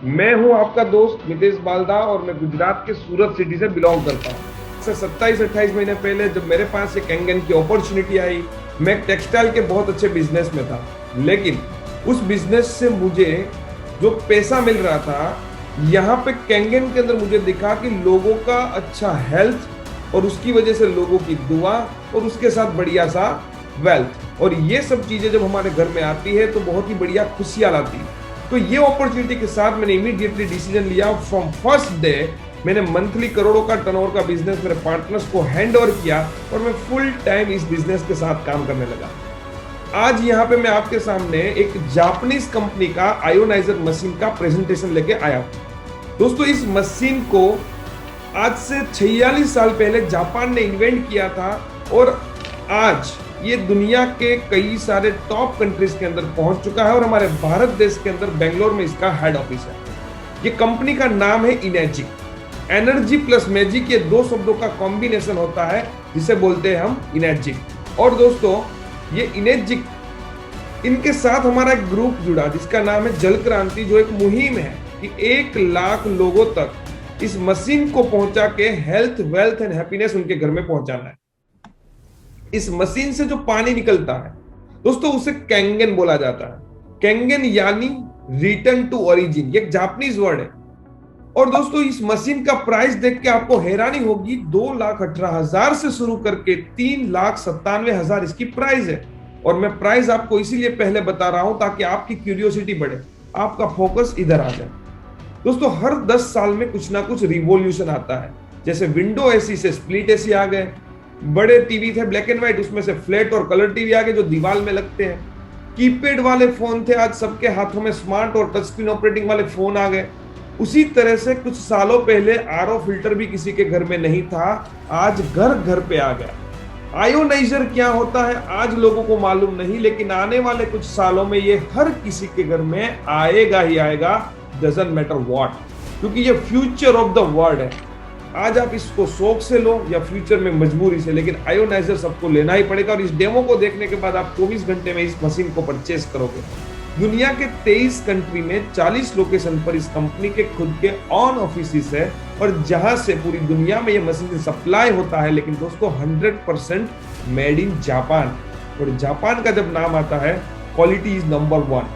मैं हूं आपका दोस्त मितेश बालदा और मैं गुजरात के सूरत सिटी से बिलोंग करता हूं। से 27-28 महीने पहले जब मेरे पास एक कैंगन की अपॉर्चुनिटी आई, मैं टेक्सटाइल के बहुत अच्छे बिजनेस में था। लेकिन उस बिजनेस से मुझे जो पैसा मिल रहा था, यहाँ पे कैंगन के अंदर मुझे दिखा कि लोगों का अच्छा हेल्थ और उसकी वजह से लोगों की दुआ और उसके साथ बढ़िया सा वेल्थ, और ये सब चीजें जब हमारे घर में आती है तो बहुत ही बढ़िया खुशियां लाती है। तो ये अपॉर्चुनिटी के साथ मैंने इमीडिएटली डिसीजन लिया। फ्रॉम फर्स्ट डे मैंने मंथली करोड़ों का टर्नओवर का बिजनेस मेरे पार्टनर्स को हैंड ओवर किया और मैं फुल टाइम इस बिजनेस के साथ काम करने लगा। आज यहाँ पे मैं आपके सामने एक जापानीज कंपनी का आयोनाइजर मशीन का प्रेजेंटेशन लेके आया हूँ। दोस्तों, इस मशीन को आज से 46 साल पहले जापान ने इन्वेंट किया था और आज ये दुनिया के कई सारे टॉप कंट्रीज के अंदर पहुंच चुका है और हमारे भारत देश के अंदर बेंगलोर में इसका हेड ऑफिस है। ये कंपनी का नाम है इनेर्जिक। एनर्जी प्लस मैजिक, ये दो शब्दों का कॉम्बिनेशन होता है जिसे बोलते हैं हम इनेर्जिक। और दोस्तों, ये इनेर्जिक, इनके साथ हमारा एक ग्रुप जुड़ा जिसका नाम है जल क्रांति, जो एक मुहिम है कि 1 लाख लोगों तक इस मशीन को पहुंचा के हेल्थ, वेल्थ एंड हैप्पीनेस उनके घर में पहुंचाना है। इस मशीन से जो पानी निकलता है दोस्तों, उसे कैंगन बोला जाता है। कैंगन यानी रिटर्न टू ओरिजिन, ये एक जापानीज वर्ड है। और दोस्तों, इस मशीन का प्राइस देख के आपको हैरानी होगी, 2,18,000 से शुरू करके 3,97,000 इसकी प्राइस है। और मैं प्राइस आपको इसीलिए पहले बता रहा हूं ताकि आपकी क्यूरियोसिटी बढ़े, आपका फोकस इधर आ जाए। दोस्तों, हर 10 साल में कुछ ना कुछ रिवॉल्यूशन आता है। जैसे विंडो एसी से स्प्लिट एसी आ गए, बड़े टीवी थे ब्लैक एंड व्हाइट, उसमें से फ्लैट और कलर टीवी आ गए जो दीवार में लगते हैं। कीपैड वाले फोन थे, आज सबके हाथों में स्मार्ट और टच स्क्रीन ऑपरेटिंग वाले फोन आ गए। उसी तरह से कुछ सालों पहले आरओ फिल्टर भी किसी के घर में नहीं था, आज घर घर पे आ गया। आयोनाइजर क्या होता है आज लोगों को मालूम नहीं, लेकिन आने वाले कुछ सालों में ये हर किसी के घर में आएगा ही आएगा, डजंट मैटर व्हाट, क्योंकि ये फ्यूचर ऑफ द वर्ल्ड है। आज आप इसको शौक से लो या फ्यूचर में मजबूरी से, लेकिन आयोनाइजर सबको लेना ही पड़ेगा। और इस डेमो को देखने के बाद आप 24 घंटे में इस मशीन को परचेस करोगे। दुनिया के 23 कंट्री में 40 लोकेशन पर इस कंपनी के खुद के ऑन ऑफिस है और जहां से पूरी दुनिया में ये मशीन सप्लाई होता है। लेकिन दोस्तों, 100% मेड इन जापान, और जापान का जब नाम आता है, क्वालिटी इज नंबर 1।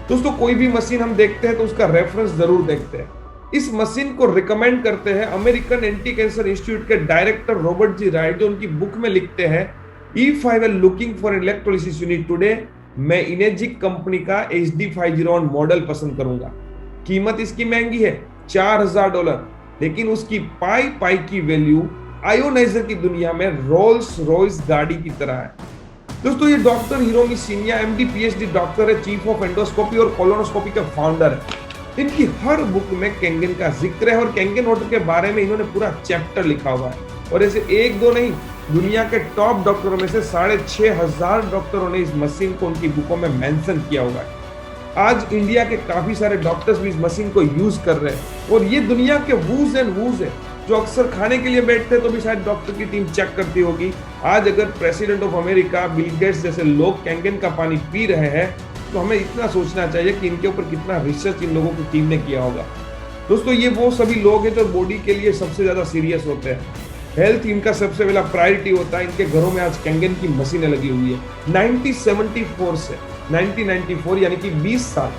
दोस्तों, कोई भी मशीन हम देखते हैं तो उसका रेफरेंस जरूर देखते हैं। इस मशीन को रिकमेंड करते हैं अमेरिकन एंटी कैंसर इंस्टीट्यूट के डायरेक्टर रॉबर्ट जी राइट, जो उनकी बुक में लिखते हैं, if I were looking for electrolysis unit today, मैं इनेर्जिक कंपनी का HD501 मॉडल पसंद करूंगा। कीमत इसकी महंगी है, $4,000, लेकिन उसकी पाई पाई की वैल्यू आयोनाइजर की दुनिया में रोल्स रॉयस गाड़ी की तरह है। दोस्तों, ये doctor Hiromi Shinya MD PhD doctor है, चीफ ऑफ एंडोस्कोपी और कोलोनोस्कोपी के फाउंडर है। इनकी हर बुक में कैंगन का जिक्र है और कैंगन वाटर के बारे में इन्होंने पूरा चैप्टर लिखा हुआ है। और ऐसे एक दो नहीं, दुनिया के टॉप डॉक्टरों में से 6,500 डॉक्टरों ने इस मशीन को उनकी बुकों में मेंशन किया हुआ है। आज इंडिया के काफी सारे डॉक्टर्स भी इस मशीन को यूज कर रहे हैं और ये दुनिया के वूज एंड वूज है जो अक्सर खाने के लिए बैठते हैं तो भी शायद डॉक्टर की टीम चेक करती होगी। आज अगर president of America Bill Gates जैसे लोग कैंगन का पानी पी रहे हैं तो हमें इतना सोचना चाहिए कि इनके ऊपर कितना रिसर्च इन लोगों की टीम ने किया होगा। दोस्तों, ये वो सभी लोग हैं जो बॉडी के लिए सबसे ज्यादा सीरियस होते हैं। हेल्थ इनका सबसे पहला प्रायोरिटी होता है। इनके घरों में आज कैंगन की मशीनें लगी हुई है। 1974 से 1994 यानी कि 20 साल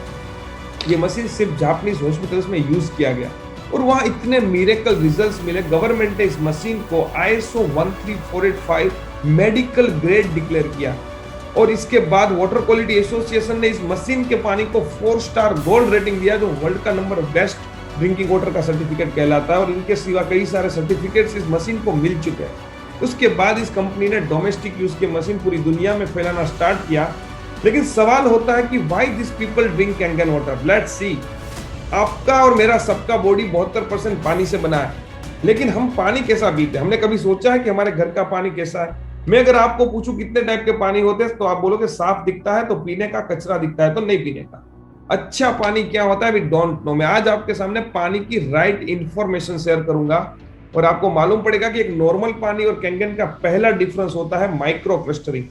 ये मशीन सिर्फ जापानीज हॉस्पिटल्स में यूज किया गया और वहां इतने मिरेकल रिजल्ट्स मिले, गवर्नमेंट ने इस मशीन को ISO 13485 मेडिकल ग्रेड डिक्लेयर किया। और इसके बाद वाटर क्वालिटी एसोसिएशन ने इस मशीन के पानी को 4 स्टार गोल्ड रेटिंग दिया, जो वर्ल्ड का नंबर बेस्ट ड्रिंकिंग वाटर का सर्टिफिकेट कहलाता है। और इनके सिवा कई सारे सर्टिफिकेट्स इस मशीन को मिल चुके हैं। उसके बाद इस कंपनी ने डोमेस्टिक यूज की मशीन पूरी दुनिया में फैलाना स्टार्ट किया। लेकिन सवाल होता है कि why this people drink Kangen water. Let's see. आपका और मेरा सबका बॉडी 72% पानी से बना है, लेकिन हम पानी कैसा पीते हैं? हमने कभी सोचा है कि हमारे घर का पानी कैसा है? मैं अगर आपको पूछूं कितने टाइप के पानी होते हैं तो आप बोलोगे साफ दिखता है तो पीने का, कचरा दिखता है तो नहीं पीने का। अच्छा पानी क्या होता है वी डोंट नो। मैं आज आपके सामने पानी की राइट इंफॉर्मेशन शेयर करूंगा और आपको मालूम पड़ेगा कि एक नॉर्मल पानी और कैंगन का पहला डिफरेंस होता है माइक्रो क्लस्टरिंग।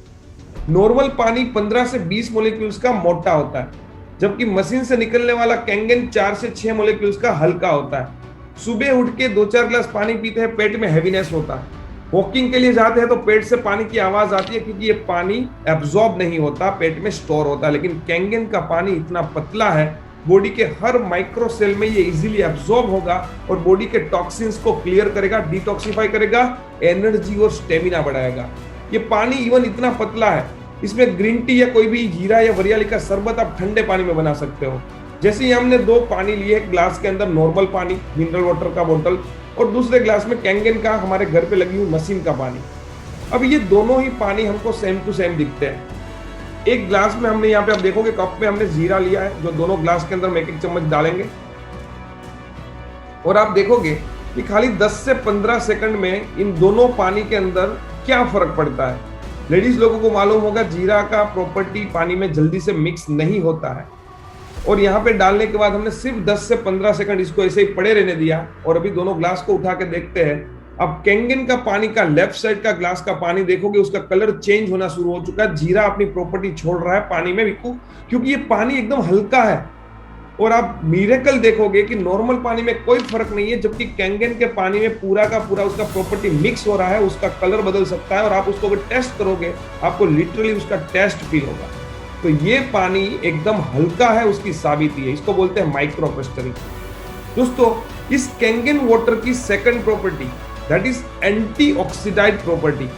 नॉर्मल पानी 15 से 20 मॉलिक्यूल्स का मोटा होता है, जबकि मशीन से निकलने वाला कैंगन 4 से 6 मोलिक्यूल्स का हल्का होता है। सुबह उठ के 2-4 ग्लास पानी पीते हैं, पेट में हैवीनेस होता है। वॉकिंग के लिए जाते हैं तो पेट से पानी की आवाज आती है, क्योंकि ये पानी एब्जॉर्ब नहीं होता, पेट में स्टोर होता है। लेकिन कैंगन का पानी इतना पतला है, बॉडी के हर माइक्रो सेल में ये इजीली एब्जॉर्ब होगा और बॉडी के टॉक्सिन्स को क्लियर करेगा, डिटॉक्सिफाई करेगा, एनर्जी और स्टेमिना बढ़ाएगा। ये पानी इवन इतना पतला है, इसमें ग्रीन टी या कोई भी जीरा या वरियाली का शरबत आप ठंडे पानी में बना सकते हो। जैसे ही हमने 2 पानी लिए, एक ग्लास के अंदर नॉर्मल पानी मिनरल वाटर का बोतल और दूसरे ग्लास में कैंगन का हमारे घर पे लगी हुई मशीन का पानी। अब ये दोनों ही पानी हमको सेम टू सेम दिखते हैं। एक ग्लास में हमने यहाँ पे आप देखोगे कप में हमने जीरा लिया है, जो दोनों ग्लास के अंदर हम 1-1 चम्मच डालेंगे और आप देखोगे कि खाली 10 से 15 सेकंड में इन दोनों पानी के अंदर क्या फर्क पड़ता है। लेडीज लोगों को मालूम होगा जीरा का प्रॉपर्टी पानी में जल्दी से मिक्स नहीं होता है, और यहाँ पे डालने के बाद हमने सिर्फ 10 से 15 सेकंड इसको ऐसे ही पड़े रहने दिया। और अभी दोनों ग्लास को उठा के देखते हैं। अब कैंगन का पानी का लेफ्ट साइड का ग्लास का पानी देखोगे, उसका कलर चेंज होना शुरू हो चुका है। जीरा अपनी प्रॉपर्टी छोड़ रहा है पानी में, क्योंकि ये पानी एकदम हल्का है। और आप मिरेकल देखोगे कि नॉर्मल पानी में कोई फर्क नहीं है, जबकि कैंगन के पानी में पूरा का पूरा उसका प्रॉपर्टी मिक्स हो रहा है, उसका कलर बदल सकता है। और आप उसको अगर टेस्ट करोगे, आपको लिटरली उसका टेस्ट फील होगा। तो ये पानी एकदम हल्का है, उसकी साबिती है। इसको बोलते हैं माइक्रो क्लस्टरिंग। दोस्तों, इस कैंगन वाटर की second property that is antioxidant property.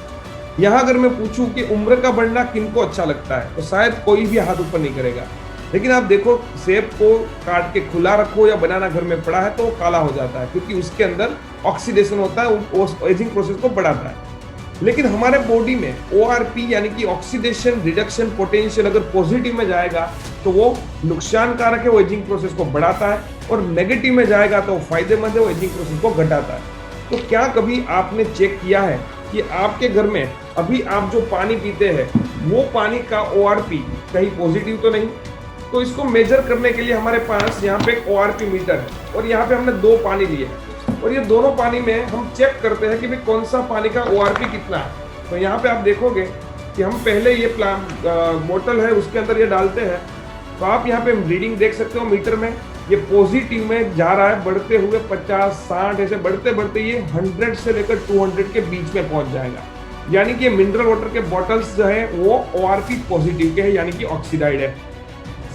यहां अगर मैं पूछूं कि उम्र का बढ़ना किनको अच्छा लगता है, तो शायद कोई भी हाथ ऊपर नहीं करेगा। लेकिन आप देखो, सेब को काट के खुला रखो या बनाना घर में पड़ा है तो वो काला हो जाता है, क्योंकि उसके अंदर ऑक्सीडेशन होता है, वो एजिंग प्रोसेस को बढ़ाता है। लेकिन हमारे बॉडी में ORP यानी कि ऑक्सीडेशन रिडक्शन पोटेंशियल अगर पॉजिटिव में जाएगा तो वो नुकसानकारक है, वो एजिंग प्रोसेस को बढ़ाता है। और नेगेटिव में जाएगा तो फायदेमंद है, वो एजिंग प्रोसेस को घटाता है। तो क्या कभी आपने चेक किया है कि आपके घर में अभी आप जो पानी पीते हैं वो पानी का ORP कहीं पॉजिटिव तो नहीं? तो इसको मेजर करने के लिए हमारे पास यहाँ पे एक ORP मीटर है, और यहाँ पे हमने 2 पानी लिए, और ये दोनों पानी में हम चेक करते हैं कि भाई कौन सा पानी का ORP कितना है। तो यहाँ पे आप देखोगे कि हम पहले ये बोतल है उसके अंदर ये डालते हैं, तो आप यहाँ पे रीडिंग देख सकते हो मीटर में, ये पॉजिटिव में जा रहा है, बढ़ते हुए 50, 60 ऐसे बढ़ते बढ़ते ये 100 से लेकर 200 के बीच में पहुंच जाएगा। यानी कि ये मिनरल वाटर के बॉटल्स जो है वो ORP पॉजिटिव के है, यानी कि ऑक्सीडाइड है।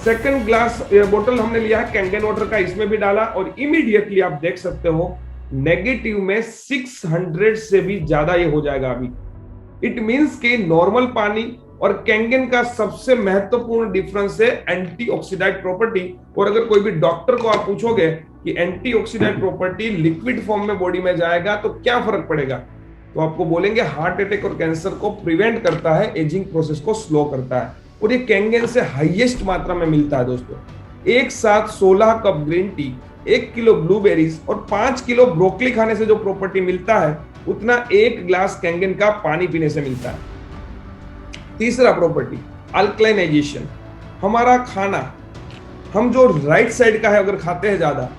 सेकंड ग्लास बोतल हमने लिया है कैंगन वाटर का, इसमें भी डाला और इमीडिएटली आप देख सकते हो नेगेटिव में 600 से भी ज्यादा ये हो जाएगा अभी। इट मींस कि नॉर्मल पानी और कैंगन का सबसे महत्वपूर्ण डिफरेंस है एंटीऑक्सीडाइड प्रॉपर्टी। और अगर कोई भी डॉक्टर को आप पूछोगे कि एंटीऑक्सीडाइड प्रॉपर्टी लिक्विड फॉर्म में बॉडी में जाएगा तो क्या फर्क पड़ेगा, तो आपको बोलेंगे हार्ट अटैक और कैंसर को प्रिवेंट करता है, एजिंग प्रोसेस को स्लो करता है। और ये कैंगन से हाईएस्ट मात्रा में मिलता है दोस्तों। एक साथ 16 cup green tea, 1 kilo blueberries और 5 किलो ब्रोकली खाने से जो प्रॉपर्टी मिलता है, उतना 1 ग्लास कैंगन का पानी पीने से मिलता है। तीसरा प्रॉपर्टी अल्कलाइनाइजेशन। हमारा खाना हम जो राइट साइड का है अगर खाते हैं ज्यादा,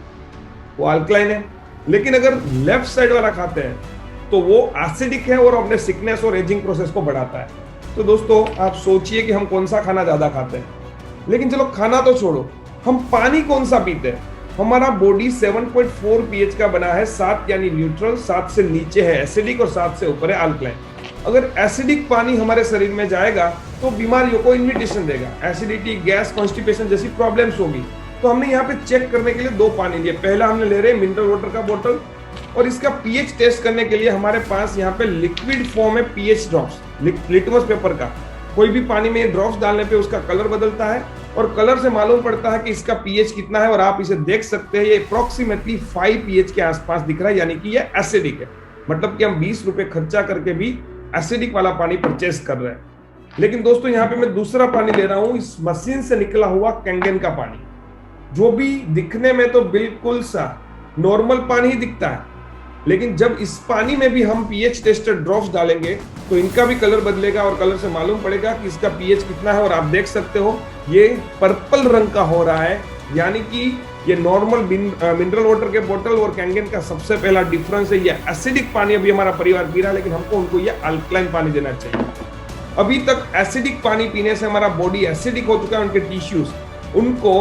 वो अल्कलाइन है, लेकिन अगर लेफ्ट साइड वाला खाते हैं तो वो एसिडिक है और अपने सिकनेस और एजिंग प्रोसेस को बढ़ाता है। तो दोस्तों, आप सोचिए कि हम कौन सा खाना ज्यादा खाते हैं। लेकिन चलो खाना तो छोड़ो, हम पानी कौन सा पीते हैं। हमारा बॉडी 7.4 pH का बना है, 7 यानी न्यूट्रल, 7 से नीचे है एसिडिक और 7 से ऊपर है अल्कलाइन। अगर एसिडिक पानी हमारे शरीर में जाएगा तो बीमारियों को इन्विटेशन देगा, एसिडिटी, गैस, कॉन्स्टिपेशन जैसी प्रॉब्लम्स होगी। तो हमने यहाँ पे चेक करने के लिए 2 पानी लिए। पहला हमने ले रहे हैं मिनरल वाटर का बोतल, और इसका pH टेस्ट करने के लिए हमारे पास यहाँ पे लिक्विड फॉर्म में pH ड्रॉप्स, लिटमस पेपर का। कोई भी पानी में ड्रॉप्स डालने पे उसका कलर बदलता है और कलर से मालूम पड़ता है कि इसका pH कितना है। और आप इसे देख सकते हैं, ये अप्रोक्सीमेटली 5 pH के आसपास दिख रहा है, यानी कि ये एसिडिक है। मतलब कि हम 20 रुपए खर्चा करके भी एसिडिक वाला पानी परचेस कर रहे हैं। लेकिन दोस्तों, यहाँ पे मैं दूसरा पानी ले रहा हूं, इस मशीन से निकला हुआ कैंगन का पानी, जो भी दिखने में तो बिल्कुल सा नॉर्मल पानी ही दिखता है, लेकिन जब इस पानी में भी हम pH टेस्टेड ड्रॉप्स डालेंगे तो इनका भी कलर बदलेगा और कलर से मालूम पड़ेगा कि इसका pH कितना है। और आप देख सकते हो ये पर्पल रंग का हो रहा है, यानी कि ये नॉर्मल मिनरल वाटर के बोतल और कैंगन का सबसे पहला डिफरेंस है। ये एसिडिक पानी अभी हमारा परिवार पी रहा है, लेकिन हमको उनको ये अल्कलाइन पानी देना चाहिए। अभी तक एसिडिक पानी पीने से हमारा बॉडी एसिडिक हो चुका है, उनके टिश्यूज, उनको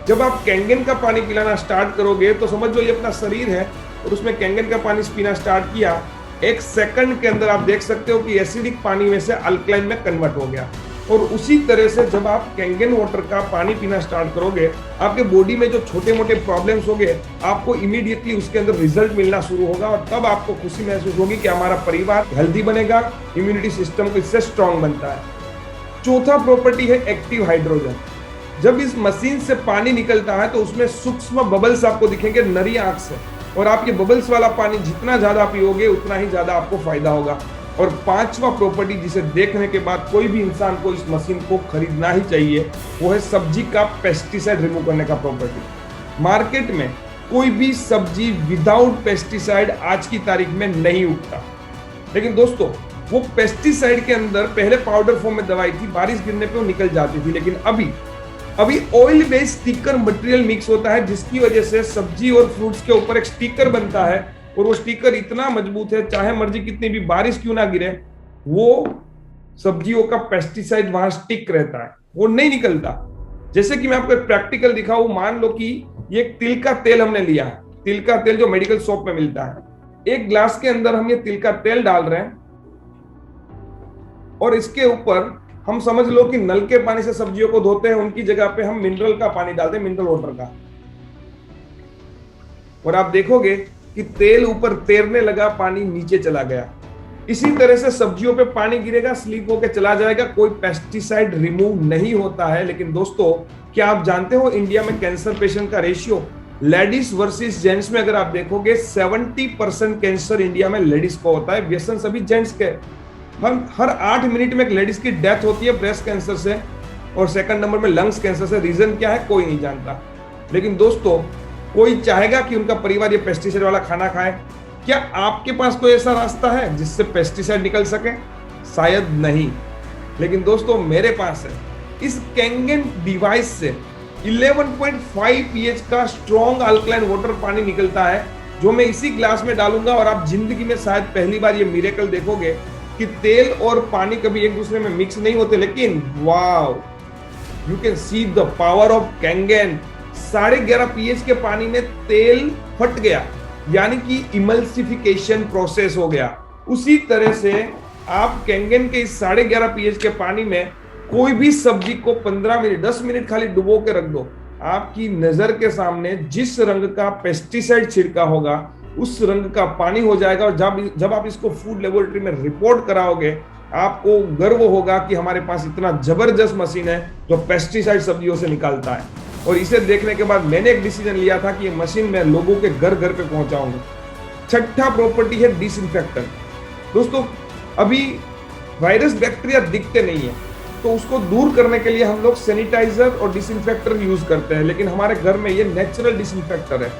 जब आप कैंगन का पानी पिलाना स्टार्ट करोगे तो समझ लो ये अपना शरीर है और उसमें कैंगन का पानी पीना स्टार्ट किया, 1 सेकंड के अंदर आप देख सकते हो कि एसिडिक पानी में से अल्कलाइन में कन्वर्ट हो गया। और उसी तरह से जब आप कैंगन वाटर का पानी पीना स्टार्ट करोगे, आपके बॉडी में जो छोटे मोटे प्रॉब्लम्स होंगे आपको इमीडिएटली उसके अंदर रिजल्ट मिलना शुरू होगा और तब आपको खुशी महसूस होगी कि हमारा परिवार हेल्दी बनेगा, इम्यूनिटी सिस्टम को इससे स्ट्रांग बनता है। चौथा प्रॉपर्टी है एक्टिव हाइड्रोजन। जब इस मशीन से पानी निकलता है तो उसमें सूक्ष्म बबल्स आपको दिखेंगे नरी आंख से, और आप ये बबल्स वाला पानी जितना ज्यादा पियोगे उतना ही ज्यादा आपको फायदा होगा। और पांचवा प्रॉपर्टी जिसे देखने के बाद कोई भी इंसान को इस मशीन को खरीदना ही चाहिए, वो है सब्जी का पेस्टिसाइड रिमूव करने का प्रॉपर्टी। मार्केट में कोई भी सब्जी विदाउट पेस्टिसाइड आज की तारीख में नहीं उगता, लेकिन दोस्तों वो पेस्टिसाइड के अंदर पहले पाउडर फॉर्म में दवाई थी, बारिश गिरने पे वो निकल जाती थी, लेकिन अभी oil based sticker material mix होता है जिसकी वजह से सब्जी और फ्रूट्स के ऊपर एक स्टिकर बनता है और वो स्टिकर इतना मजबूत है, चाहे मर्जी कितनी भी बारिश क्यों ना गिरे, वो सब्जियों का पेस्टिसाइड वहां स्टिक रहता है, वो नहीं निकलता। जैसे कि मैं आपको एक प्रैक्टिकल दिखाऊं, मान लो कि ये तिल का तेल हमने लिया है, तिल का तेल जो मेडिकल शॉप में मिलता है। एक ग्लास के अंदर हम ये तिल का तेल डाल रहे हैं और इसके ऊपर हम समझ लो कि नल के पानी से सब्जियों को धोते हैं, उनकी जगह पे हम मिनरल का पानी डालते हैं, मिनरल वाटर का, और आप देखोगे कि तेल ऊपर तैरने लगा, पानी नीचे चला गया। इसी तरह से सब्जियों पे पानी गिरेगा, स्लीप होकर चला जाएगा, कोई पेस्टिसाइड रिमूव नहीं होता है। लेकिन दोस्तों क्या आप जानते हो इंडिया में कैंसर पेशेंट का रेशियो लेडीज वर्सेस जेंट्स में अगर आप देखोगे 70% कैंसर इंडिया में लेडीज को होता है, व्यसन सभी जेंट्स के। हम हर 8 मिनट में एक लेडीज की डेथ होती है ब्रेस्ट कैंसर से, और सेकंड नंबर में लंग्स कैंसर से। रीजन क्या है कोई नहीं जानता, लेकिन दोस्तों कोई चाहेगा कि उनका परिवार ये पेस्टिसाइड वाला खाना खाए? क्या आपके पास कोई ऐसा रास्ता है जिससे पेस्टिसाइड निकल सके? शायद नहीं, लेकिन दोस्तों मेरे पास है। इस कैंगन डिवाइस से 11.5 pH का स्ट्रॉन्ग अल्कलाइन वाटर पानी निकलता है, जो मैं इसी ग्लास में डालूंगा और आप जिंदगी में शायद पहली बार ये मिरेकल देखोगे कि तेल और पानी कभी एक दूसरे में मिक्स नहीं होते, लेकिन wow, you can see the power of Kangen. 11.5 pH के पानी में तेल फट गया, यानी कि इमल्सिफिकेशन प्रोसेस हो गया। उसी तरह से आप कैंगन के इस 11.5 pH के पानी में कोई भी सब्जी को 15 मिनट 10 मिनट खाली डुबो के रख दो, आपकी नजर के सामने जिस रंग का पेस्टिसाइड छिड़का होगा उस रंग का पानी हो जाएगा। और जब आप इसको फूड लेबोरेटरी में रिपोर्ट कराओगे, आपको गर्व होगा कि हमारे पास इतना जबरदस्त मशीन है जो पेस्टिसाइड सब्जियों से निकालता है। और इसे देखने के बाद मैंने एक डिसीजन लिया था कि ये मशीन मैं लोगों के घर घर पे पहुंचाऊंगा। छठा प्रॉपर्टी है डिसइंफेक्टेंट। दोस्तों अभी वायरस बैक्टीरिया दिखते नहीं है, तो उसको दूर करने के लिए हम लोग सैनिटाइजर और डिसइंफेक्टर यूज करते हैं, लेकिन हमारे घर में ये नेचुरल डिसइंफेक्टर है।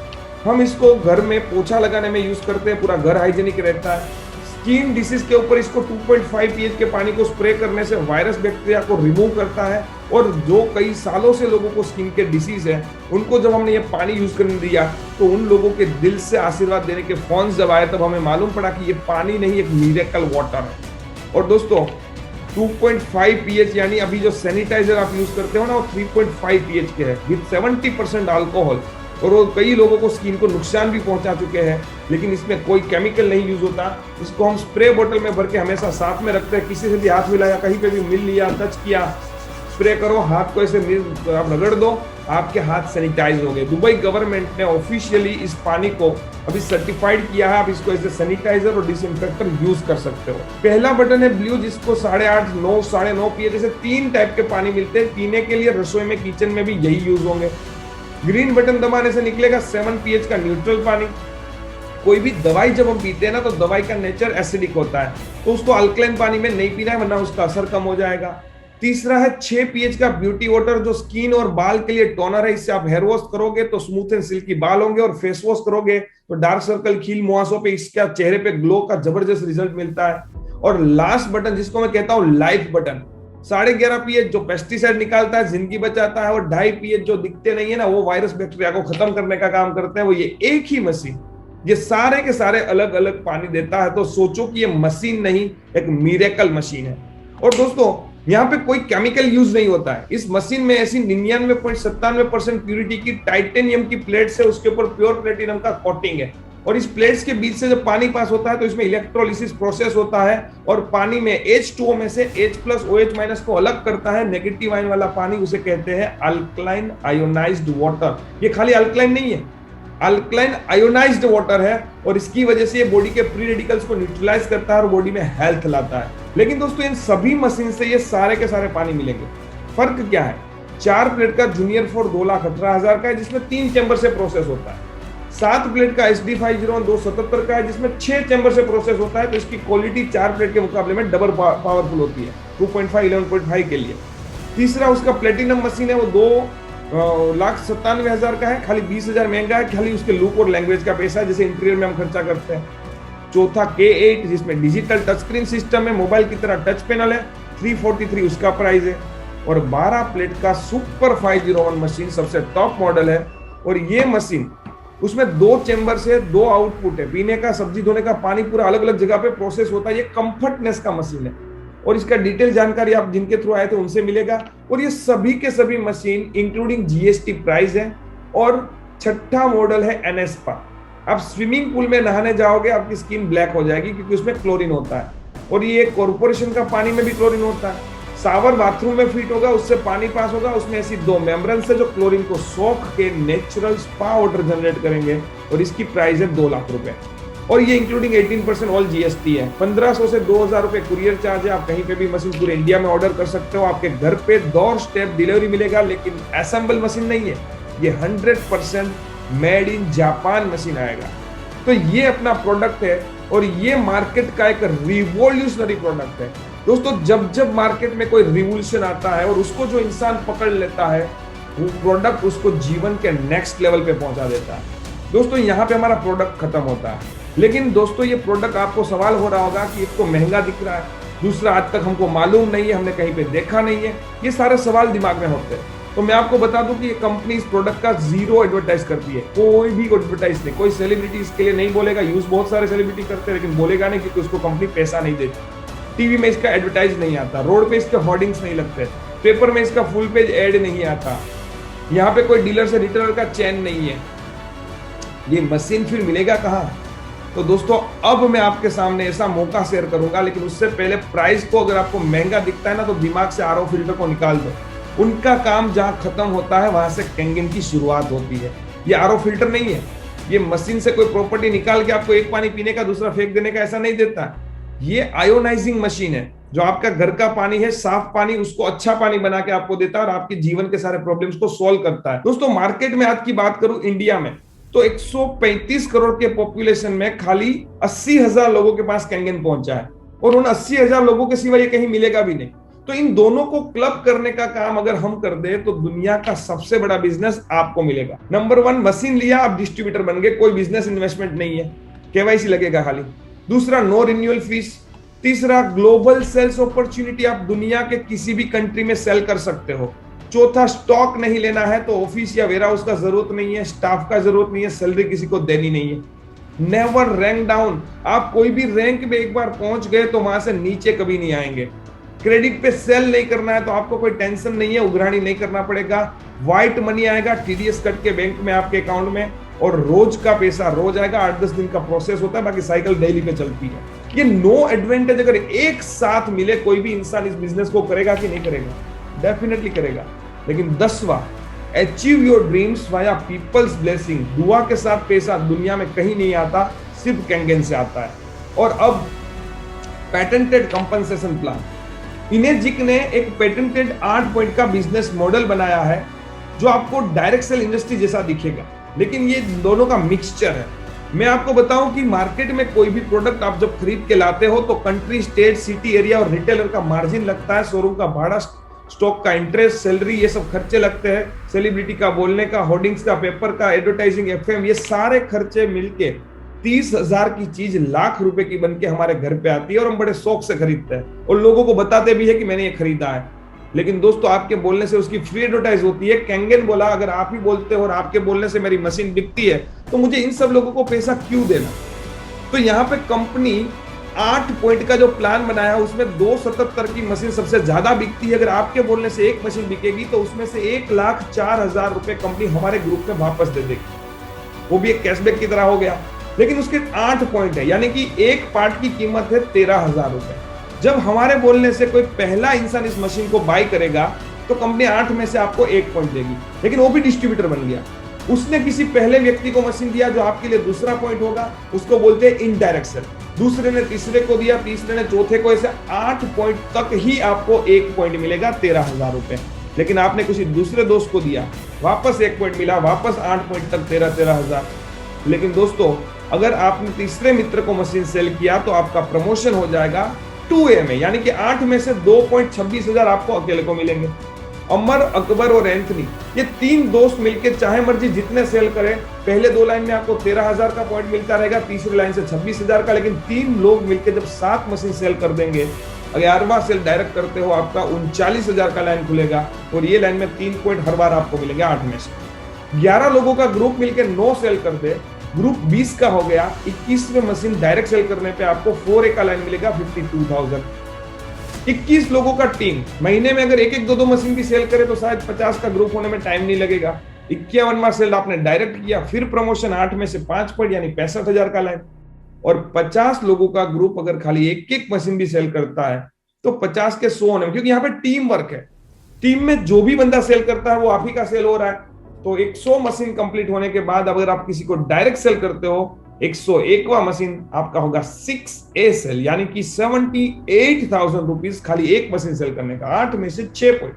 हम इसको घर में पोछा लगाने में यूज करते हैं, पूरा घर हाइजीनिक रहता है। स्किन डिसीज के ऊपर इसको 2.5 pH के पानी को स्प्रे करने से वायरस बैक्टीरिया को रिमूव करता है। और जो कई सालों से लोगों को स्किन के डिसीज है, उनको जब हमने ये पानी यूज करने दिया तो उन लोगों के दिल से आशीर्वाद देने के फोन जब आए, तब हमें मालूम पड़ा कि ये पानी नहीं एक मिरेकल वाटर है। और दोस्तों 2.5 pH यानी अभी जो सैनिटाइजर आप यूज करते हो ना, वो 3.5 pH के है विद 70% अल्कोहल, और वो कई लोगों को स्किन को नुकसान भी पहुंचा चुके हैं। लेकिन इसमें कोई केमिकल नहीं यूज होता। इसको हम स्प्रे बोतल में भर के हमेशा साथ में रखते हैं। किसी से भी हाथ मिलाया, कहीं पे भी मिल लिया, टच किया, स्प्रे करो, हाथ को ऐसे आप रगड़ दो, आपके हाथ सैनिटाइज हो गए। दुबई गवर्नमेंट ने ऑफिशियली इस पानी को अभी सर्टिफाइड किया है। आप इसको एज ए सैनिटाइजर और डिसइंफेक्टर यूज कर सकते हो। पहला बटन है ब्लू, जिसको 8.5, 9, 9.5 pH जैसे 3 टाइप के पानी मिलते हैं पीने के लिए। रसोई में, किचन में भी यही यूज होंगे। ग्रीन बटन दबाने से निकलेगा 7 pH का न्यूट्रल पानी। कोई भी दवाई जब हम पीते हैं ना, तो दवाई का नेचर एसिडिक होता है, तो उसको अल्कलाइन पानी में नहीं पीना है, वरना उसका असर कम हो जाएगा। तीसरा है 6 pH का ब्यूटी वाटर, जो स्किन और बाल के लिए टोनर है। इससे आप हेयर वॉश करोगे तो स्मूथ एंड सिल्की बाल होंगे, और फेस वॉश करोगे तो डार्क सर्कल, खील, मुहासों पे, इसका चेहरे पे ग्लो का जबरदस्त रिजल्ट मिलता है। और लास्ट बटन जिसको मैं कहता हूँ लाइफ बटन, 11.5 pH जो पेस्टिसाइड निकालता है, जिंदगी बचाता है, और 2.5 pH जो दिखते नहीं है ना, वो वायरस बैक्टीरिया को खत्म करने का काम करते हैं। वो ये एक ही मशीन ये सारे के सारे अलग अलग पानी देता है। तो सोचो कि ये मशीन नहीं, एक मिरेकल मशीन है। और दोस्तों यहाँ पे कोई केमिकल यूज नहीं होता है। इस मशीन में ऐसी 99.97% प्यूरिटी की टाइटेनियम की प्लेट से उसके ऊपर प्योर प्लेटिनम का कोटिंग है, और इस प्लेट्स के बीच से जब पानी पास होता है तो इसमें इलेक्ट्रोलिसिस प्रोसेस होता है और पानी में H2O में से H+OH- को अलग करता है। नेगेटिव आयन वाला पानी उसे कहते हैं अल्कलाइन आयोनाइज्ड वाटर। ये खाली अल्कलाइन नहीं है, अल्कलाइन आयोनाइज्ड वाटर है, और इसकी वजह से ये बॉडी के फ्री रेडिकल्स को न्यूट्रलाइज करता है और बॉडी में हेल्थ लाता है। लेकिन दोस्तों इन सभी मशीन से ये सारे के सारे पानी मिलेंगे। फर्क क्या है? 4 प्लेट का जूनियर 4 2,18,000 का है जिसमें 3 चैम्बर से प्रोसेस होता है। 7 प्लेट का SD 501 277 का है जिसमें 6 चैम्बर से प्रोसेस होता है, तो इसकी क्वालिटी 4 प्लेट के मुकाबले में डबल पावरफुल होती है 2.5 11.5 के लिए। तीसरा उसका प्लेटिनम मशीन है, वो 2,97,000 का है, खाली 20,000 महंगा है, खाली उसके लुक और लैंग्वेज का पैसा है, जैसे इंटीरियर में हम खर्चा करते हैं। चौथा K8 जिसमें डिजिटल टच स्क्रीन सिस्टम है, मोबाइल की तरह टच पैनल है, 343 उसका प्राइस है। और 12 प्लेट का सुपर 501 मशीन सबसे टॉप मॉडल है, और ये मशीन उसमें 2 चेंबर से 2 आउटपुट है, पीने का, सब्जी धोने का पानी पूरा अलग अलग जगह पे प्रोसेस होता है। ये कंफर्टनेस का मशीन है, और इसका डिटेल जानकारी आप जिनके थ्रू आए थे उनसे मिलेगा। और ये सभी के सभी मशीन इंक्लूडिंग GST प्राइस है, और छठा मॉडल है NSPA। आप स्विमिंग पूल में नहाने जाओगे आपकी स्किन ब्लैक हो जाएगी क्योंकि उसमें क्लोरीन होता है, और ये कॉर्पोरेशन का पानी में भी क्लोरीन होता है। शावर बाथरूम में फिट होगा, उससे पानी पास होगा, उसमें ऐसी 2 मेम्ब्रेन से जो क्लोरीन को सोख के नेचुरल स्पा वाटर जनरेट करेंगे, और इसकी प्राइस है 2 लाख रुपए, और ये इंक्लूडिंग 18% ऑल GST है। 1,500 से 2,000 रुपए कुरियर चार्ज है। आप कहीं पे भी मशीन पूरे इंडिया में ऑर्डर कर सकते हो, आपके घर पे डोर स्टेप डिलीवरी मिलेगा। लेकिन असेंबल मशीन नहीं है, ये 100% मेड इन जापान मशीन आएगा। तो ये अपना प्रोडक्ट है, और ये मार्केट का एक रिवॉल्यूशनरी प्रोडक्ट है। दोस्तों जब जब मार्केट में कोई रिवॉल्यूशन आता है और उसको जो इंसान पकड़ लेता है, वो प्रोडक्ट उसको जीवन के नेक्स्ट लेवल पे पहुंचा देता है। दोस्तों यहाँ पे हमारा प्रोडक्ट खत्म होता है, लेकिन दोस्तों ये प्रोडक्ट आपको सवाल हो रहा होगा कि एक तो महंगा दिख रहा है, दूसरा आज तक हमको मालूम नहीं है, हमने कहीं पे देखा नहीं है, ये सारे सवाल दिमाग में होते हैं। तो मैं आपको बता दूं कि ये कंपनी इस प्रोडक्ट का 0 एडवर्टाइज करती है, कोई भी एडवर्टाइज नहीं, कोई सेलिब्रिटी इसके लिए नहीं बोलेगा। यूज बहुत सारे सेलिब्रिटी करते हैं, लेकिन बोलेगा नहीं क्योंकि उसको कंपनी पैसा नहीं देती। टीवी में इसका एडवर्टाइज नहीं आता, रोड पे इसके होर्डिंग्स नहीं लगते, पेपर में इसका फुल पेज एड नहीं आता, यहाँ पे कोई डीलर से रिटेलर का चैन नहीं है। ये मशीन फिर मिलेगा कहाँ? तो दोस्तों अब मैं आपके सामने ऐसा मौका शेयर करूंगा, लेकिन उससे पहले प्राइस को अगर आपको महंगा दिखता है ना, तो दिमाग से RO फिल्टर को निकाल दो। उनका काम जहां खत्म होता है वहां से कैंगन की शुरुआत होती है। ये RO फिल्टर नहीं है, ये मशीन से कोई प्रॉपर्टी निकाल के आपको एक पानी पीने का दूसरा फेंक देने का ऐसा नहीं देता। ये आयोनाइजिंग मशीन है, जो आपका घर का पानी है, साफ पानी, उसको अच्छा पानी बना के आपको देता है और आपके जीवन के सारे प्रॉब्लम्स को सॉल्व करता है। दोस्तों मार्केट में आज की बात करूं इंडिया में, तो 135 करोड़ के पॉपुलेशन में खाली 80,000 लोगों के पास कैंगन पहुंचा है, और उन 80,000 लोगों के सिवा ये कहीं मिलेगा भी नहीं। तो इन दोनों को क्लब करने का काम अगर हम कर दे तो दुनिया का सबसे बड़ा बिजनेस आपको मिलेगा। नंबर 1, मशीन लिया, आप डिस्ट्रीब्यूटर बन गए, कोई बिजनेस इन्वेस्टमेंट नहीं है, KYC लगेगा खाली। दूसरा, नो रिन्यूअल फीस। तीसरा, ग्लोबल सेल्स अपॉर्चुनिटी, आप दुनिया के किसी भी कंट्री में सेल कर सकते हो। चौथा, स्टॉक नहीं लेना है तो ऑफिस या वेयर हाउस का जरूरत नहीं है, स्टाफ का जरूरत नहीं है, सैलरी किसी को देनी नहीं है। नेवर रैंक डाउन, आप कोई भी रैंक में एक बार पहुंच गए तो वहां से नीचे कभी नहीं आएंगे। क्रेडिट पे सेल नहीं करना है तो आपको कोई टेंशन नहीं है, उघराणी नहीं करना पड़ेगा। व्हाइट मनी आएगा TDS कट के बैंक में आपके अकाउंट में, और रोज का पैसा रोज आएगा। 8-10 दिन का प्रोसेस होता है, बाकी साइकिल डेली पे चलती है। ये नो एडवांटेज अगर एक साथ मिले, कोई भी इंसान इस बिजनेस को करेगा कि नहीं करेगा? डेफिनेटली करेगा। लेकिन 10वां, achieve your dreams via people's blessing. दुआ के साथ पैसा दुनिया में कहीं नहीं आता, सिर्फ कैंगन से आता है। और अब पेटेंटेड कंपनसेशन प्लान, इनेजिक ने एक पेटेंटेड 8 पॉइंट का बिजनेस मॉडल बनाया है, जो आपको डायरेक्ट सेल इंडस्ट्री जैसा दिखेगा, लेकिन ये दोनों का मिक्सचर है। मैं आपको बताऊं कि मार्केट में कोई भी प्रोडक्ट आप जब खरीद के लाते हो तो कंट्री, स्टेट, सिटी, एरिया और रिटेलर का मार्जिन लगता है, शोरूम का भाड़ा, स्टॉक का इंटरेस्ट, सैलरी, ये सब खर्चे लगते हैं, सेलिब्रिटी का बोलने का, होर्डिंग्स का, पेपर का, एडवर्टाइजिंग, FM, ये सारे खर्चे मिलके 30,000 की चीज लाख रुपए की बनके हमारे घर पे आती है, और हम बड़े शौक से खरीदते हैं और लोगों को बताते भी है कि मैंने ये खरीदा है। लेकिन दोस्तों आपके बोलने से उसकी फ्री एडवर्टाइज होती है। कैंगन बोला, अगर आप ही बोलते हो और आपके बोलने से मेरी मशीन बिकती है, तो मुझे इन सब लोगों को पैसा क्यों देना? तो यहाँ पे कंपनी 8 पॉइंट का जो प्लान बनाया है उसमें 277 की मशीन सबसे ज्यादा बिकती है। अगर आपके बोलने से एक मशीन बिकेगी तो उसमें से 1,04,000 रुपए कंपनी हमारे ग्रुप में वापस दे देगी, वो भी एक कैशबैक की तरह हो गया। लेकिन उसके 8 पॉइंट है, यानी कि एक पार्ट की कीमत है 13,000 रुपए। जब हमारे बोलने से कोई पहला इंसान इस मशीन को बाय करेगा तो कंपनी 8 में से आपको 1 पॉइंट देगी, लेकिन वो भी डिस्ट्रीब्यूटर बन गया। उसने किसी पहले व्यक्ति को मशीन दिया जो आपके लिए दूसरा पॉइंट होगा, उसको बोलते हैं इनडायरेक्ट सेल। दूसरे ने तीसरे को दिया, तीसरे ने चौथे को, ऐसे 8 पॉइंट तक ही आपको 1 पॉइंट मिलेगा 13,000 रुपए। लेकिन आपने किसी दूसरे दोस्त को दिया, वापस 1 पॉइंट मिला, वापस 8 पॉइंट तक 13,000। लेकिन दोस्तों अगर आपने तीसरे मित्र को मशीन सेल किया तो आपका प्रमोशन हो जाएगा 2A में, यानी कि 8 में से 2,26,000 आपको अकेले को मिलेंगे। अमर, अकबर और एंथनी, ये 3 दोस्त मिलकर चाहे मर्जी जितने सेल करें, पहले 2 लाइन में आपको 13,000 का पॉइंट मिलता रहेगा, तीसरी लाइन से 26,000 का। लेकिन 3 लोग मिलकर जब 7 मशीन सेल कर देंगे, 11वां सेल डायरेक्ट करते हो आपका 39,000 का लाइन खुलेगा, और ये लाइन में 3 पॉइंट हर बार आपको मिलेंगे 8 में से। 11 लोगों का ग्रुप मिलकर 9 सेल कर दे, ग्रुप 20 का हो गया। 21वें मशीन डायरेक्ट सेल करने पे आपको 4A का लाइन मिलेगा 52,000। 21 लोगों का टीम महीने में अगर 1-1, 2-2 मशीन भी सेल करे तो शायद 50 का ग्रुप होने में टाइम नहीं लगेगा। 51वां सेल आपने डायरेक्ट किया, फिर प्रमोशन 8 में से 5 पॉइंट यानी 65,000 का लाइन। और 50 लोगों का ग्रुप अगर खाली 1-1 मशीन भी सेल करता है तो 50 के 100 होने में, क्योंकि यहाँ पे टीम वर्क है, टीम में जो भी बंदा सेल करता है वो आप ही का सेल हो रहा है। तो 100 मशीन कंप्लीट होने के बाद अगर आप किसी को डायरेक्ट सेल करते हो, 101वां मशीन आपका होगा 6A सेल, यानी कि 78,000 रुपीज खाली एक मशीन सेल करने का, 8 में से 6 पॉइंट।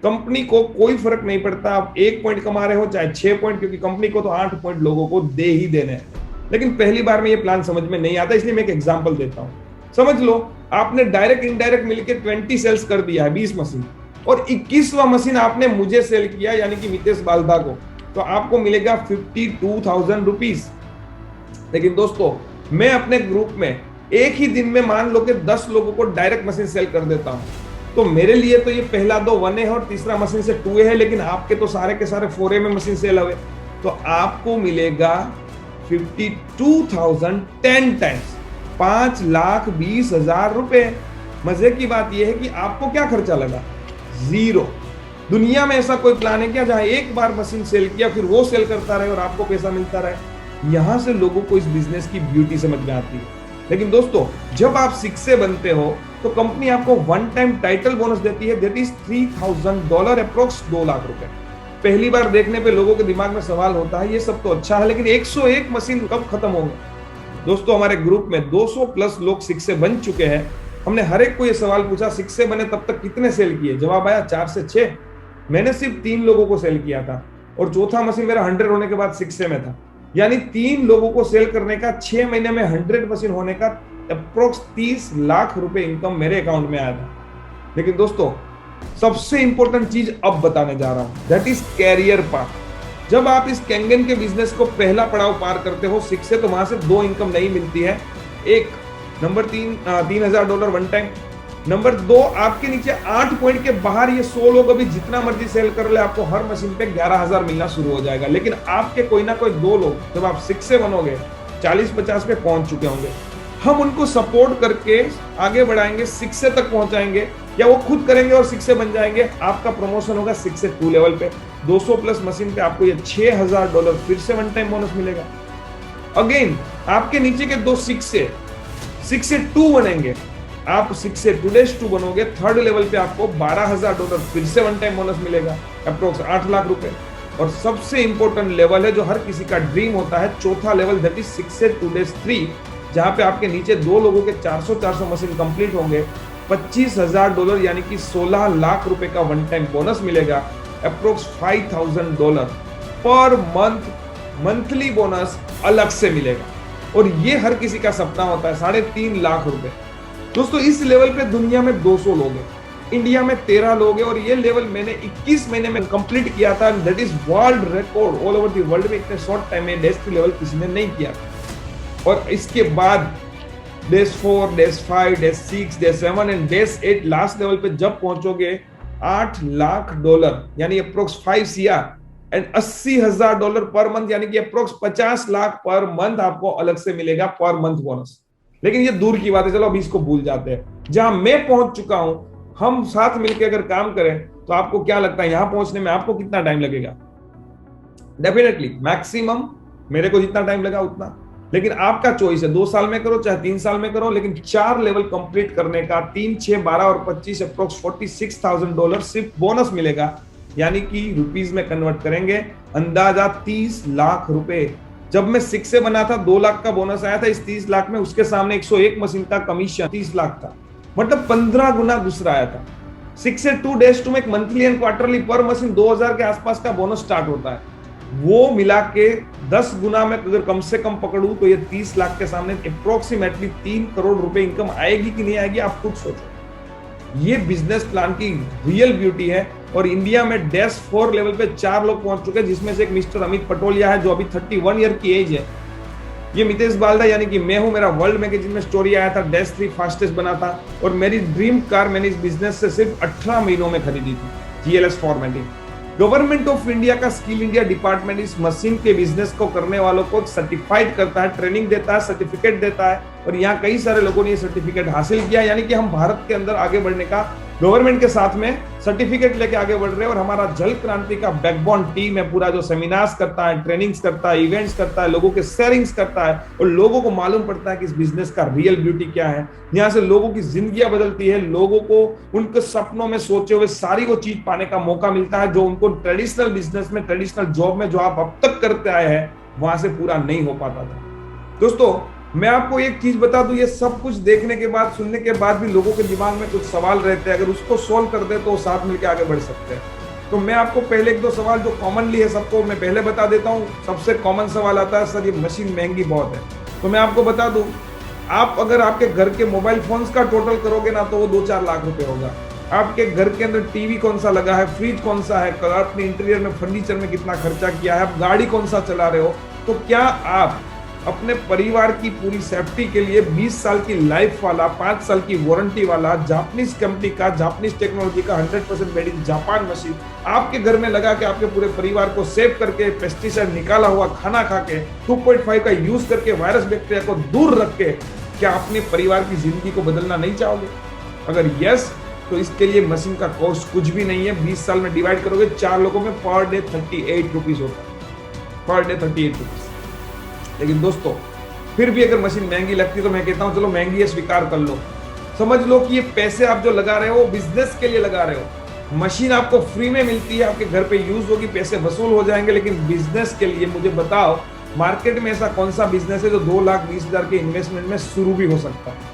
कंपनी को कोई फर्क नहीं पड़ता आप 1 पॉइंट कमा रहे हो चाहे 6 पॉइंट, क्योंकि कंपनी को तो 8 पॉइंट लोगों को दे ही देने हैं। लेकिन पहली बार में ये प्लान समझ में नहीं आता, इसलिए मैं एक एग्जांपल देता हूं। समझ लो आपने डायरेक्ट इनडायरेक्ट मिलकर 20 सेल्स कर दिया है, 20 मशीन, और 21वां मशीन आपने मुझे सेल किया यानी कि मितेश बाल्दा को, तो आपको मिलेगा 52,000 रुपीज। लेकिन दोस्तों मैं अपने ग्रुप में एक ही दिन में मान लो कि 10 लोगों को डायरेक्ट मशीन सेल कर देता हूं, तो मेरे लिए तो ये पहला 2 1A है और तीसरा मशीन से 2A है। लेकिन आपके तो सारे के सारे 4A में मशीन सेल हुए, तो आपको मिलेगा 52,000 10 टाइम्स, 5,20,000 रुपए। मजे की बात यह है कि आपको क्या खर्चा लगा, 0। दुनिया में ऐसा कोई प्लान है क्या जहां एक बार मशीन सेल किया फिर वो सेल करता रहे और आपको पैसा मिलता रहे? यहां से लोगों को इस बिजनेस की ब्यूटी समझ में आती है। लेकिन दोस्तों जब आप 6A बनते हो तो कंपनी आपको 1 टाइम टाइटल बोनस देती है, दैट इज $3,000 अप्रोक्स 2 लाख रुपए। पहली बार देखने पे लोगों के दिमाग में सवाल होता है ये सब तो अच्छा है, लेकिन 101 मशीन कब खत्म होगा? दोस्तों हमारे ग्रुप में 200 प्लस लोग 6A बन चुके हैं। हमने हर एक को ये सवाल पूछा 6A बने तब तक कितने सेल किए? जवाब आया 4 से 6। मैंने सिर्फ 3 लोगों को सेल किया था और चौथा मशीन मेरा 100 होने के बाद 6A में था, यानी 3 लोगों को सेल करने का 6 महीने में 100 मशीन होने का अप्रोक्स 30 लाख रुपए इनकम मेरे अकाउंट में आया था। लेकिन दोस्तों सबसे इंपॉर्टेंट चीज अब बताने जा रहा हूं, दैट इज कैरियर पाथ। जब आप इस कैंगन के बिजनेस को पहला पड़ाव पार करते हो 6 तो वहां से 2 इनकम नहीं मिलती है। एक नंबर $3,000 वन टाइम, नंबर 2 आपके नीचे 8 पॉइंट के बाहर ये 100 लोग अभी जितना मर्जी सेल कर ले आपको हर मशीन पे 11,000 मिलना शुरू हो जाएगा। लेकिन आपके कोई ना कोई 2 लोग जब आप 6 बनोगे 40-50 पे पहुंच चुके होंगे, हम उनको सपोर्ट करके आगे बढ़ाएंगे, 6 तक पहुंचाएंगे, या वो खुद करेंगे और 6 बन जाएंगे। आपका प्रमोशन होगा 6 से 2 लेवल पे। 200 प्लस मशीन पे आपको ये $6,000 फिर से 1 टाइम बोनस मिलेगा। अगेन आपके नीचे के 2 6 से 2 बनेंगे, आप 6 से 2 बनोगे, 3rd लेवल पे आपको $12,000 फिर से 1 टाइम बोनस मिलेगा, अप्रोक्स 8 लाख रुपए। और सबसे इंपॉर्टेंट लेवल है जो हर किसी का ड्रीम होता है, चौथा लेवल, दैट इज 6 से 3, जहां पे आपके नीचे 2 लोगों के 400 मशीन कंप्लीट होंगे, $25,000 यानी कि 16 लाख रुपए का 1 टाइम बोनस मिलेगा, approx $5,000 per month monthly bonus अलग से मिलेगा। और ये हर किसी का सपना होता है, 3.5 लाख रुपए। दोस्तों इस लेवल पे दुनिया में 200 लोग हैं, इंडिया में 13 लोग हैं, और ये लेवल मैंने 21 महीने में कंप्लीट किया था। That is world record, all over the world में इतने शॉर्ट टाइम में डेज 3 लेवल किसी ने नहीं किया। और इसके बाद days 4, days 5, days 6, days 7 and days 8 last level पे जब पहुंचोगे $8 लाख यानी approx 5 CR and $80,000 per month, यानी कि अप्रोक्स 50 लाख पर मंथ आपको अलग से मिलेगा पर मंथ बोनस। लेकिन ये दूर की बात है, चलो अभी इसको भूल जाते हैं। जहां मैं पहुंच चुका हूं, हम साथ मिलकर अगर काम करें तो आपको क्या लगता है यहां पहुंचने में आपको कितना टाइम लगेगा? डेफिनेटली मैक्सिमम मेरे को जितना टाइम लगा उतना, लेकिन आपका चॉइस है, 2 साल में करो चाहे 3 साल में करो, लेकिन 4 लेवल कंप्लीट करने का 3, 6, 12 और 25 अप्रोक्स $46,000 सिर्फ बोनस मिलेगा, यानी कि रुपीज में कन्वर्ट करेंगे अंदाजा 30 लाख रुपए। जब मैं 6 से बना था 2 लाख का बोनस आया था, इस 30 लाख में उसके सामने 101 मशीन का कमीशन 30 लाख था, मतलब 15 गुना दूसरा आया था। 6 से 2 days to make monthly and quarterly पर मशीन 2000 के आसपास का बोनस स्टार्ट होता है, वो मिला के 10 गुना में अगर कम से कम पकड़ूं तो ये 30 लाख के सामने अप्रोक्सीमेटली 3 करोड़ रुपए इनकम आएगी कि नहीं आएगी, आप खुद सोचो। ये बिजनेस प्लान की रियल ब्यूटी है। और इंडिया में डैश 4 लेवल पे 4 लोग पहुंच चुके हैं, जिसमें से एक मिस्टर अमित पटोलिया है जो अभी 31 ईयर की एज है। ये मितेश बाल्दा यानी कि मैं हूं, मेरा वर्ल्ड मैगजीन में स्टोरी आया था, डैश 3 फास्टेस्ट बना था, और मेरी ड्रीम कार मैंने इस बिजनेस से सिर्फ 18 महीनों में खरीदी थी, GLS formatting. Government of India का स्किल इंडिया डिपार्टमेंट इस मशीन के बिजनेस को करने वालों को सर्टिफाइड करता है, ट्रेनिंग देता है, सर्टिफिकेट देता है, और यहाँ कई सारे लोगों ने ये सर्टिफिकेट हासिल किया, यानी कि हम भारत के अंदर आगे बढ़ने का गवर्नमेंट के साथ में सर्टिफिकेट लेके आगे बढ़ रहे हैं। और हमारा जल क्रांति का बैकबोन टीम है पूरा, जो सेमिनार्स करता है, ट्रेनिंग्स करता है, इवेंट्स करता है, लोगों के शेयरिंग्स करता है, और लोगों को मालूम पड़ता है कि इस बिजनेस का रियल ब्यूटी क्या है। यहाँ से लोगों की जिंदगियां बदलती है, लोगों को उनके सपनों में सोचे हुए सारी वो चीज पाने का मौका मिलता है, जो उनको ट्रेडिशनल बिजनेस में, ट्रेडिशनल जॉब में जो आप अब तक करते आए हैं वहां से पूरा नहीं हो पाता था। दोस्तों, मैं आपको एक चीज बता दूं, ये सब कुछ देखने के बाद, सुनने के बाद भी लोगों के दिमाग में कुछ सवाल रहते हैं, अगर उसको सोल्व कर दे तो वो साथ मिलकर आगे बढ़ सकते हैं। तो मैं आपको पहले 1-2 सवाल जो कॉमनली है सबको मैं पहले बता देता हूं। सबसे कॉमन सवाल आता है, सर ये मशीन महंगी बहुत है। तो मैं आपको बता दूं, आप अगर आपके घर के मोबाइल फोन्स का टोटल करोगे ना तो वो 2-4 लाख रुपए होगा। आपके घर के अंदर टीवी कौन सा लगा है, फ्रिज कौन सा है, अपने इंटीरियर में फर्नीचर में कितना खर्चा किया है, आप गाड़ी कौन सा चला रहे हो, तो क्या आप अपने परिवार की पूरी सेफ्टी के लिए 20 साल की लाइफ वाला, 5 साल की वारंटी वाला, जापानीज कंपनी का, जापानीज टेक्नोलॉजी का 100% मेड इन जापान मशीन आपके घर में लगा के आपके पूरे परिवार को सेव करके, पेस्टिसाइड निकाला हुआ खाना खा के, 2.5 का यूज करके, वायरस बैक्टीरिया को दूर रख के, क्या अपने परिवार की जिंदगी को बदलना नहीं चाहोगे? अगर यस, तो इसके लिए मशीन का कॉस्ट कुछ भी नहीं है। 20 साल में डिवाइड करोगे 4 लोगों में, पर डे 38 रुपीज होता है, पर डे 38 रुपीज। लेकिन दोस्तों, फिर भी अगर मशीन महंगी लगती है तो मैं कहता हूं चलो महंगी है, स्वीकार कर लो। समझ लो कि ये पैसे आप जो लगा रहे हो बिजनेस के लिए लगा रहे हो। मशीन आपको फ्री में मिलती है, आपके घर पे यूज होगी, पैसे वसूल हो जाएंगे, लेकिन बिजनेस के लिए मुझे बताओ, मार्केट में ऐसा कौन सा बिजनेस है जो 2,20,000 के इन्वेस्टमेंट में शुरू भी हो सकता है?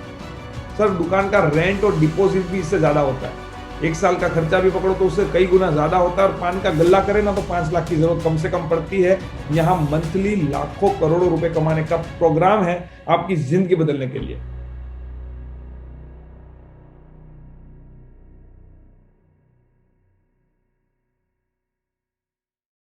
सर, दुकान का रेंट और डिपॉजिट भी इससे ज्यादा होता है। 1 साल का खर्चा भी पकड़ो तो उससे कई गुना ज्यादा होता है, और पान का गल्ला करे ना तो 5 लाख की जरूरत कम से कम पड़ती है। यहाँ मंथली लाखों करोड़ों रुपए कमाने का प्रोग्राम है आपकी जिंदगी बदलने के लिए।